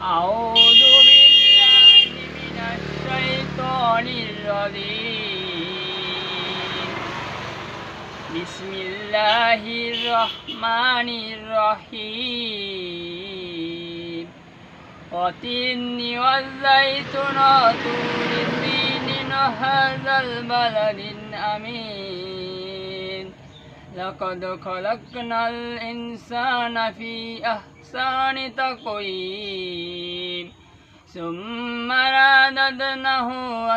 أعوذ بالله من الشيطان الرجيم. بسم الله الرحمن الرحيم. والتين والزيتون وطور سينين وهذا البلد الأمين. لقد خلقنا الإنسان في أحسن تقويم ثم رددناه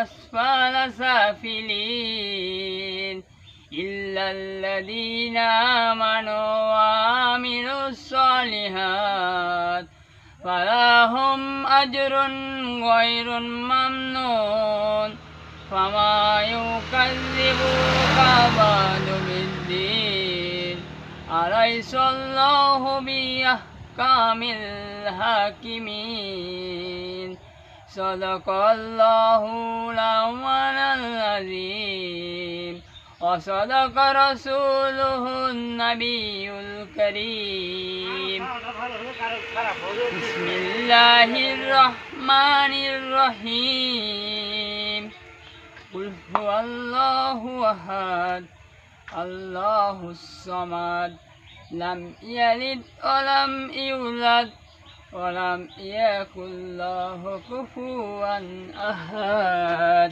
أسفل سافلين إلا الذين آمنوا وعملوا الصالحات فلهم أجر غير ممنون. فما يكذبك بعد بالدين. أليس الله بأحكم الحاكمين. صدق الله العظيم وصدق رسوله النبي الكريم. بسم الله الرحمن الرحيم. قل هو الله أحد الله الصمد لم يلد ولم يولد ولم يكن له كفوا أحد.